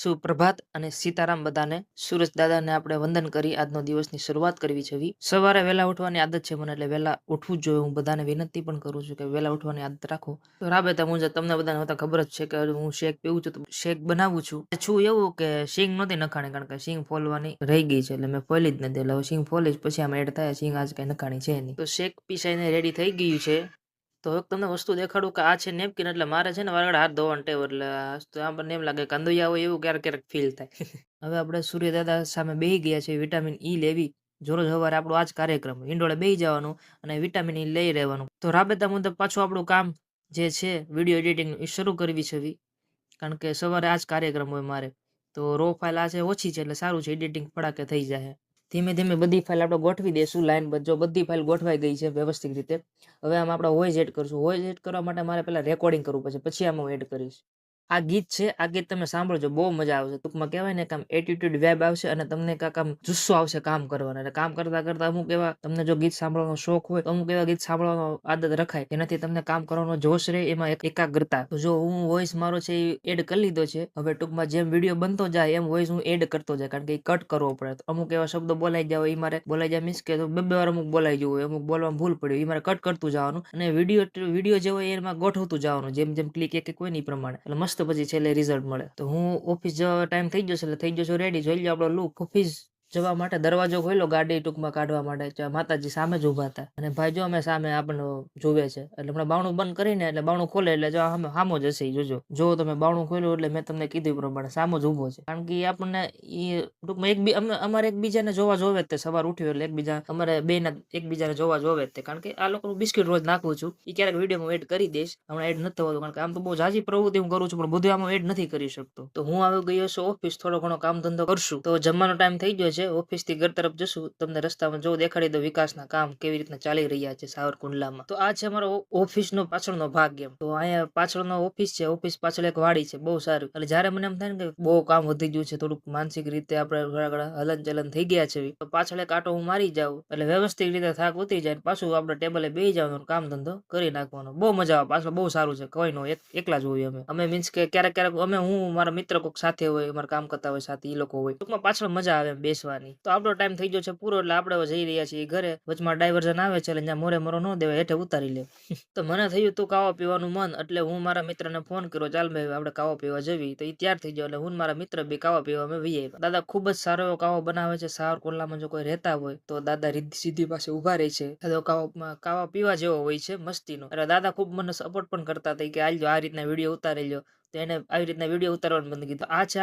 સુપ્રભાત અને સીતારામ બધાને સુરજ દાદાને આપણે વંદન કરી આજનો દિવસની શરૂઆત કરવી છે. સવારે વહેલા ઉઠવાની આદત છે મને, એટલે વહેલા ઉઠવું જ જોઈએ. હું બધાને વિનંતી પણ કરું છું કે વહેલા ઉઠવાની આદત રાખો. તો રાબેતા મુજબ તમને બધાને તો ખબર જ છે કે હું શેક પીવું છું, તો શેક બનાવું છું એવું કે સિંગ નહોતી નખાણી, કારણ કે સિંગ ફોલવાની રહી ગઈ છે, એટલે મેં ફોલી જ નથી. એટલે સિંગ ફોલીશ પછી આમાં એડ થાય. સિંગ આજ કઈ નખાણી છે નહીં. તો શેક પીસાઈને રેડી થઈ ગયું છે. તો હવે તમને વસ્તુ દેખાડું કે આ છે નેપકિન. એટલે મારે છે ને વારગળ હાથ ધોવાનું ટેવ, એટલે આપણને એમ લાગે કંદોયા હોય એવું ક્યારેક ક્યારેક ફીલ થાય. હવે આપણે સૂર્ય દાદા સામે બેહી ગયા છે. વિટામિન ઈ લેવી જોરોજ સવારે આપણો આજ કાર્યક્રમ, ઈંડોળે બેહી જવાનું અને વિટામિન ઈ લઈ રહેવાનું. તો રાબેતા મુજબ પાછું આપણું કામ જે છે વિડીયો એડિટિંગ એ શરૂ કરવી છે, કારણ કે સવારે આજ કાર્યક્રમ હોય મારે. તો રો ફાઇલ આ છે ઓછી છે, એટલે સારું છે, એડિટિંગ ફડાકે થઈ જાય. ધીમે ધીમે બધી ફાઇલ આપણે ગોઠવી દઈશું લાઈન બધ. જો બધી ફાઇલ ગોઠવાઈ ગઈ છે વ્યવસ્થિત રીતે, હવે આમાં આપણે વોઇસ એડ કરશું. વોઇસ એડ કરવા માટે મારે પહેલા રેકોર્ડિંગ કરવું પડશે, પછી આમાં હું એડ કરીશ. આ ગીત છે, આ ગીત તમે સાંભળજો, બહુ મજા આવશે. ટૂંકમાં કહેવાય ને કે આમ એટીટ્યુડ વેબ આવશે અને તમને કાંક આમ જુસ્સો આવશે કામ કરવાનો. એટલે કામ કરતા કરતા અમુક એવા તમને જો ગીત સાંભળવાનો શોખ હોય તો અમુક એવા ગીત સાંભળવાનો આદત રખાય, જેનાથી તમને કામ કરવાનો જોશ રહે, એમાં એકાગ્રતા. તો જો હું વોઇસ મારો છે એ એડ કરી લીધો છે. હવે ટૂંકમાં જેમ વિડીયો બનતો જાય એમ વોઇસ હું એડ કરતો જાય, કારણ કે એ કટ કરવો પડે. તો અમુક એવા શબ્દો બોલાઈ જાય હોય, એ મારે બોલાઈ જાય મીન્સ કે બે વાર અમુક બોલાઈ ગયું હોય, અમુક બોલવામાં ભૂલ પડી, એ મારે કટ કરતું જવાનું અને વિડીયો જે હોય એમાં ગોઠવતું જવાનું, જેમ જેમ ક્લિક એક હોય ને એ પ્રમાણે. એટલે મસ્ત પછી છેલ્લે રિઝલ્ટ મળે. તો હું ઓફિસ જવા ટાઈમ થઈ જશે, એટલે થઈ જશો રેડી. જોઈ લો આપણો લુક. ઓફિસ જવા માટે દરવાજો ખોલ્યો, ગાડી ટૂંકમાં કાઢવા માટે. માતાજી સામે જ ઉભા હતા અને ભાઈ જો અમે સામે આપણને જોવે છે, એટલે હમણાં બાવણું બંધ કરીને એટલે બાવણું ખોલે એટલે જો સામો જ હશે. જોજો, જો તમે બાવણું ખોલ્યું એટલે મેં તમને કીધું પ્રમાણે સામો જ ઉભો છે, કારણ કે આપણને ટૂંકમાં અમારે એકબીજાને જોવા જોવે જ તે. સવાર ઉઠ્યો એટલે એકબીજા અમારે બેના એકબીજાને જોવા જોવે જ તે, કારણ કે આ લોકોનું બિસ્કિટ રોજ નાખું છું. એ ક્યારેક વિડીયોમાં એડ કરી દઈશ, હમણાં એડ નથી થતું, કારણ કે આમ તો બહુ ઝાઝી પ્રવૃત્તિ હું કરું છું, પણ બધું આમાં એડ નથી કરી શકતો. તો હું આવી ગયો છું ઓફિસ, થોડો ઘણો કામ ધંધો કરશું. તો જમવાનો ટાઈમ થઈ ગયો છે. ઓફિસ થી ઘર તરફ જશું. તમને રસ્તામાં જો દેખાડી દો વિકાસના કામ કેવી રીતના ચાલી રહ્યા છે સાવરકુંડલામાં. તો આ છે અમારો ઓફિસનો પાછળનો ભાગ એમ. તો અહીંયા પાછળનો ઓફિસ છે. ઓફિસ પાછળ એક વાડી છે, બહુ સારું. એટલે જયારે મને એમ થાય ને કે બહુ કામ વધી ગયું છે, થોડુંક માનસિક રીતે આપણે હલન ચલન થઈ ગયા છે, તો પાછળ એક આટો હું મારી જાઉં, એટલે વ્યવસ્થિત રીતે થાક ઉતરી જાય. પાછું આપણે ટેબલે બેસી જવાનું, કામ ધંધો કરી નાખવાનો. બહુ મજા આવે. પાછળ બહુ સારું છે. કોઈ નો એકલા જ હોય અમે મીન્સ કે ક્યારેક ક્યારેક અમે હું મારા મિત્ર કોઈક સાથે હોય, અમારે કામ કરતા હોય સાથે, એ લોકો હોય. ટૂંકમાં પાછળ મજા આવે બેસવાની. તો આપણો ટાઈમ થઈ ગયો છે પૂરો, એટલે આપણે જઈ રહ્યા છીએ ઘરે. વચમાં ડાયવર્ઝન આવે છે, એટલે જ્યાં મોરે મોરો ન દેવાય હેઠે ઉતારી લે. તો મને થયું તું કાવો પીવાનું મન, એટલે હું મારા મિત્રને ફોન કર્યો, ચાલ ભાઈ આપણે કાવો પીવા જવી. તો એ તૈયાર થઈ ગયો, એટલે હું મારા મિત્ર બી કાવા પીવા અમે વી આવ્યા. દાદા ખૂબ જ સારો એવો કાવો બનાવે છે. સાવરકુંડલામાં જો કોઈ રહેતા હોય તો દાદા રીદ્ધિ સીધી પાસે ઉભા રહે છે. કાવા પીવા જેવો હોય છે, મસ્તીનો. એટલે દાદા ખૂબ મને સપોર્ટ પણ કરતા હતા કે આલજો આ રીતના વિડીયો ઉતારી લ્યો. તો એને આવી રીતના વિડીયો ઉતારવાનું બંધ કીધું. આ છે